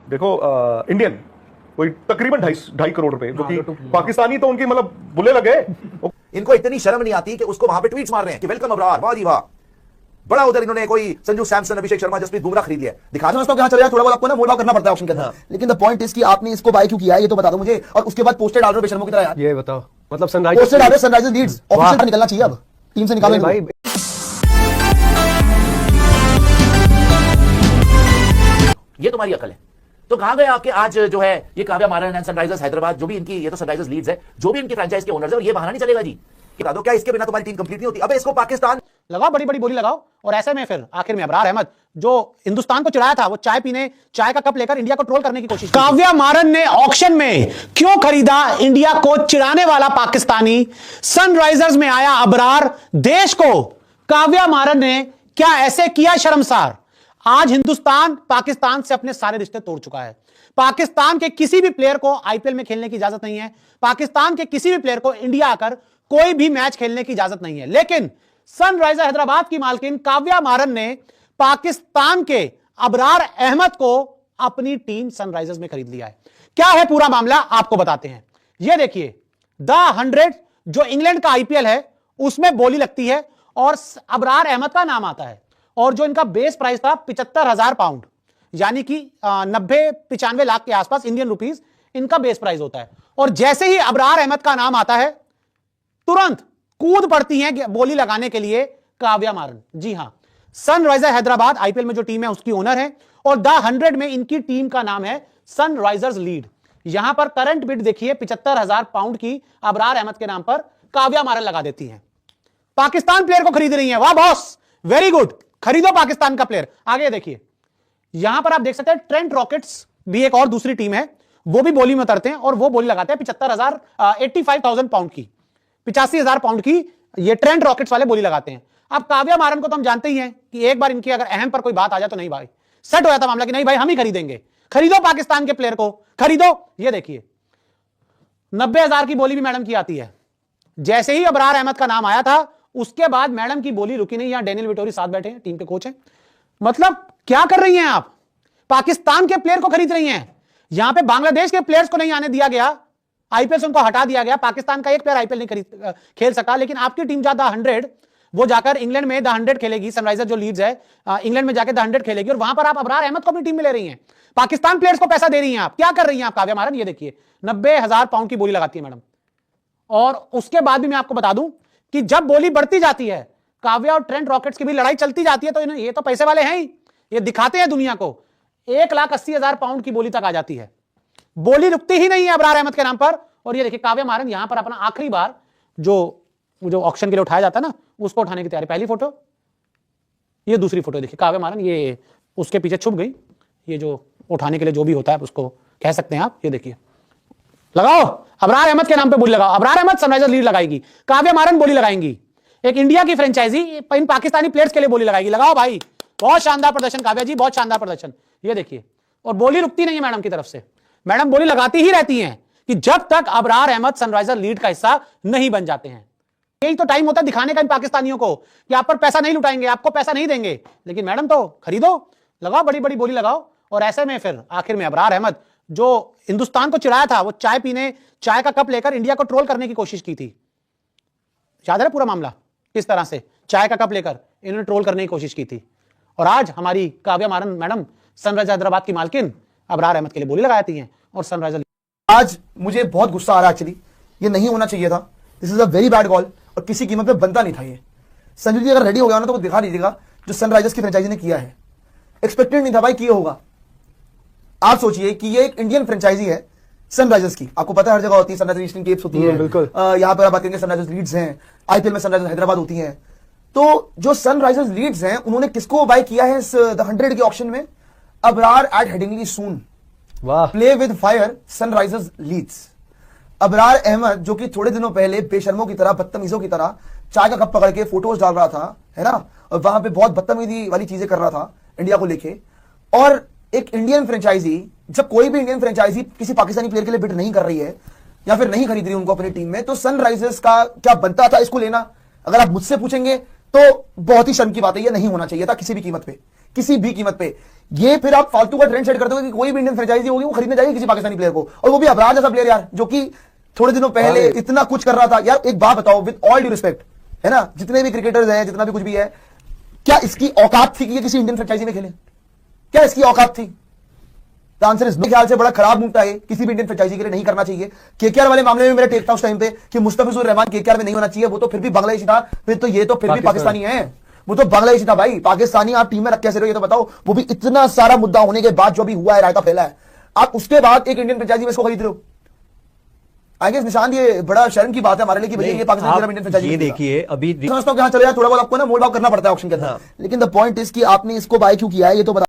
देखो इंडियन कोई तकरीबन 2.5 करोड़ रुपए, जो कि पाकिस्तानी तो उनकी मतलब बुले लगे। इनको इतनी शर्म नहीं आती कि उसको वहां पे ट्वीट्स मार रहे हैं कि वेलकम अबरार, वाह जी वाह। बड़ा उधर इन्होंने कोई संजू सैमसन, अभिषेक शर्मा, जसप्रीत बुमराह खरीद लिया। दिखा समझता हूं कि चल रहा है, थोड़ा बहुत आपको ना मोल भाव करना पड़ता है ऑप्शन के अंदर, लेकिन द पॉइंट इज कि आपने इसको बाय क्यों किया है ये तो बता दो मुझे। और उसके बाद पोस्टर डाल रहे हो बेशर्मों की तरह यार। ये बताओ, मतलब सनराइजर्स पोस्टर डाल रहे, सनराइजर्स लीड्स ऑफिशियल निकलना चाहिए, अब टीम से निकालो भाई। ये तुम्हारी अकल है। तो कहां गए आपके आज जो है ये काव्या मारन एंड सनराइजर्स हैदराबाद, जो भी इनकी, ये तो सनराइजर्स लीड्स है, जो भी इनकी फ्रेंचाइज के ओनर्स है, और ये बहाना नहीं चलेगा जी। बता दो क्या इसके बिना तुम्हारी टीम कंप्लीट नहीं होती? अबे इसको पाकिस्तान लगाओ, बड़ी बड़ी बोली लगाओ। और ऐसे में फिर आखिर में अबरार अहमद जो हिंदुस्तान को चिढ़ाया था, वो चाय पीने, चाय का कप लेकर इंडिया को ट्रोल करने की कोशिश। काव्या मारन ने ऑक्शन में क्यों खरीदा इंडिया को चिढ़ाने वाला पाकिस्तानी? सनराइजर्स में आया अबरार, देश को काव्या मारन ने क्या ऐसे किया शर्मसार? आज हिंदुस्तान पाकिस्तान से अपने सारे रिश्ते तोड़ चुका है। पाकिस्तान के किसी भी प्लेयर को आईपीएल में खेलने की इजाजत नहीं है। पाकिस्तान के किसी भी प्लेयर को इंडिया आकर कोई भी मैच खेलने की इजाजत नहीं है। लेकिन सनराइजर हैदराबाद की मालकिन काव्या मारन ने पाकिस्तान के अबरार अहमद को अपनी टीम सनराइजर्स में खरीद लिया है। क्या है पूरा मामला, आपको बताते हैं। यह देखिए, द 100 जो इंग्लैंड का आईपीएल है उसमें बोली लगती है और अबरार अहमद का नाम आता है। और जो इनका बेस प्राइस था 75,000 पाउंड, यानी कि 90-95 लाख के आसपास इंडियन रुपीस इनका बेस प्राइस होता है। और जैसे ही अबरार अहमद का नाम आता है, तुरंत कूद पड़ती हैं बोली लगाने के लिए काव्या मारन। जी हां, सनराइजर हैदराबाद आईपीएल में जो टीम है उसकी ओनर है, और द 100 में इनकी टीम का नाम है सनराइजर्स लीड। यहां पर करंट बिड देखिए 75,000 पाउंड की अबरार अहमद के नाम पर काव्या मारन लगा देती हैं। पाकिस्तान प्लेयर को खरीद रही है। वाह बॉस, वेरी गुड, खरीदो पाकिस्तान का प्लेयर। आगे देखिए, यहां पर आप देख सकते हैं ट्रेंट रॉकेट्स भी एक और दूसरी टीम है, वो भी बोली में उतरते हैं और वो बोली लगाते हैं 85,000 पाउंड की, 85,000 पाउंड की ये ट्रेंट रॉकेट्स वाले बोली लगाते हैं। अब काव्या मारन को तो हम जानते ही हैं कि एक बार इनकी अगर अहम पर कोई बात आ जाए तो नहीं भाई, सेट हो जाता मामला कि नहीं भाई हम ही खरीदेंगे। खरीदो पाकिस्तान के प्लेयर को, खरीदो। ये देखिए 90,000 की बोली भी मैडम की आती है। जैसे ही अबरार अहमद का नाम आया था उसके बाद मैडम की बोली रुकी नहीं। यहां डेनियल विटोरी साथ बैठे हैं, टीम के कोच हैं। मतलब क्या कर रही हैं आप? पाकिस्तान के प्लेयर को खरीद रही हैं। यहां पे बांग्लादेश के प्लेयर्स को नहीं आने दिया गया, आईपीएल से उनको हटा दिया गया। पाकिस्तान का एक प्लेयर आईपीएल नहीं खेल सका, लेकिन आपकी टीम द 100 वो जाकर इंग्लैंड में द 100 खेलेगी। सनराइजर जो लीड्स है इंग्लैंड में जाकर द 100 खेलेगी, और वहां पर आप अबरार अहमद को अपनी टीम में ले रही हैं। पाकिस्तान प्लेयर्स को पैसा दे रही हैं आप। क्या कर रही हैं आप काव्या मारन? ये देखिए 90,000 पाउंड की बोली लगाती है मैडम। और उसके बाद भी मैं आपको बता दूं कि जब बोली बढ़ती जाती है, काव्या और ट्रेंट रॉकेट्स की भी लड़ाई चलती जाती है, तो ये तो पैसे वाले हैं ही, ये दिखाते हैं दुनिया को। 1,80,000 पाउंड की बोली तक आ जाती है। बोली रुकती ही नहीं है अबरार अहमद के नाम पर। और ये देखिए काव्या मारन यहां पर अपना आखिरी बार जो ऑक्शन के लिए उठाया जाता है ना, उसको उठाने की तैयारी। पहली फोटो, ये दूसरी फोटो देखिए काव्या मारन ये उसके पीछे छुप गई। ये जो उठाने के लिए जो भी होता है उसको कह सकते हैं आप। ये देखिए, लगाओ अबरार अहमद के नाम पे बोली लगाओ। अबरार अहमद सनराइजर लीड लगाएगी, काव्या मारन बोली लगाएंगी। एक इंडिया की फ्रेंचाइजी इन पाकिस्तानी प्लेयर्स के लिए बोली लगाएगी। लगाओ भाई, बहुत शानदार प्रदर्शन काव्या जी, बहुत शानदार प्रदर्शन। ये देखिए, और बोली रुकती नहीं है मैडम की तरफ से। मैडम बोली लगाती ही रहती हैं कि जब तक अबरार अहमद सनराइजर लीड का हिस्सा नहीं बन जाते हैं। यही तो टाइम होता है दिखाने का इन पाकिस्तानियों को कि आप पर पैसा नहीं लुटाएंगे, आपको पैसा नहीं देंगे। लेकिन मैडम तो खरीदो, लगाओ, बड़ी बड़ी बोली लगाओ। और ऐसे में फिर आखिर में अबरार अहमद जो हिंदुस्तान को चिढ़ाया था, वो चाय पीने, चाय का कप लेकर इंडिया को ट्रोल करने की कोशिश की थी। याद है पूरा मामला, किस तरह से चाय का कप लेकर इन्होंने ट्रोल करने की कोशिश की थी। और आज हमारी काव्या मारन मैडम सनराइजर हैदराबाद की मालकिन अबरार अहमद के लिए बोली लगाती हैं और सनराइजर। आज मुझे बहुत गुस्सा आ रहा है। एक्चुअली ये नहीं होना चाहिए था। This is a very bad call, और किसी कीमत पे बनता नहीं था ये। संजू जी अगर रेडी हो गया ना तो वो दिखा दीजिएगा जो सनराइजर्स की फ्रेंचाइजी ने किया है। एक्सपेक्टेड नहीं था भाई कि ये होगा। आप सोचिए कि ये एक इंडियन फ्रेंचाइजी है सनराइजर्स की। आपको पता है हर जगह होती है, सनराइजर्स ईस्टर्न केप्स होती है, बिल्कुल। यहां पर आप बात करेंगे सनराइजर्स लीड्स हैं, आईपीएल में सनराइजर्स हैदराबाद होती हैं। तो जो सनराइजर्स लीड्स हैं उन्होंने किसको बाय किया है इस द 100 के ऑक्शन में? अबरार एट हेडिंगली सून, वाह, play with fire Sunrisers Leeds. Abrar Ahmed जो कि थोड़े दिनों पहले बेशर्मों की तरह, बदतमीजों की तरह चाय का कप पकड़ के फोटोज डाल रहा था, है ना, और वहां पे बहुत बदतमीजी वाली चीजें कर रहा था इंडिया को लेके। और एक इंडियन फ्रेंचाइजी, जब कोई भी इंडियन फ्रेंचाइजी किसी पाकिस्तानी प्लेयर के लिए बिड नहीं कर रही है या फिर नहीं खरीद रही उनको अपनी टीम में, तो सनराइजर्स का क्या बनता था इसको लेना? अगर आप मुझसे पूछेंगे तो बहुत ही शर्म की बात है, ये नहीं होना चाहिए था किसी भी कीमत पे। किसी भी कीमत पे। ये फिर आप फालतू का ट्रेंड सेट करते हो कि कोई भी इंडियन फ्रेंचाइजी होगी वो खरीदने जाएगी किसी पाकिस्तानी प्लेयर को, और वो भी अबरार जैसा प्लेयर यार, जो कि थोड़े दिनों पहले इतना कुछ कर रहा था यार। एक बात बताओ विद ऑल ड्यू रिस्पेक्ट, है ना, जितने भी क्रिकेटर्स हैं, जितना भी कुछ भी है, क्या इसकी औकात थी कि ये किसी इंडियन फ्रेंचाइजी में खेले? क्या इसकी औकात थी? The answer is no. ख्याल से बड़ा खराब मूव था ये, किसी भी इंडियन फ्रेंचाइजी के लिए नहीं करना चाहिए। केकेआर वाले मामले में मेरा टेक था उस टाइम पे कि मुस्तफिजुर रहमान केकेआर में नहीं होना चाहिए, वो तो फिर भी बांग्लादेशी था, फिर तो ये तो फिर भी पाकिस्तानी है, वो तो बांग्लादेशी था भाई। पाकिस्तानी आप टीम में रख कैसे रहे हो ये तो बताओ, वो भी इतना सारा मुद्दा होने के बाद जो भी हुआ है, रायता फैला है, आप उसके बाद एक इंडियन फ्रेंचाइजी में इसको खरीद रहे हो। आई गेस निशांत ये बड़ा शर्म की बात है हमारे लिए कि भैया ये पाकिस्तान की तरफ इंडियन फ्रेंचाइजी। ये देखिए अभी समझता हूं कि हाँ चलो यार थोड़ा बहुत आपको ना मोल भाव करना पड़ता है ऑप्शन के अंदर, लेकिन द पॉइंट इज कि आपने इसको बाय क्यों किया है ये तो बता।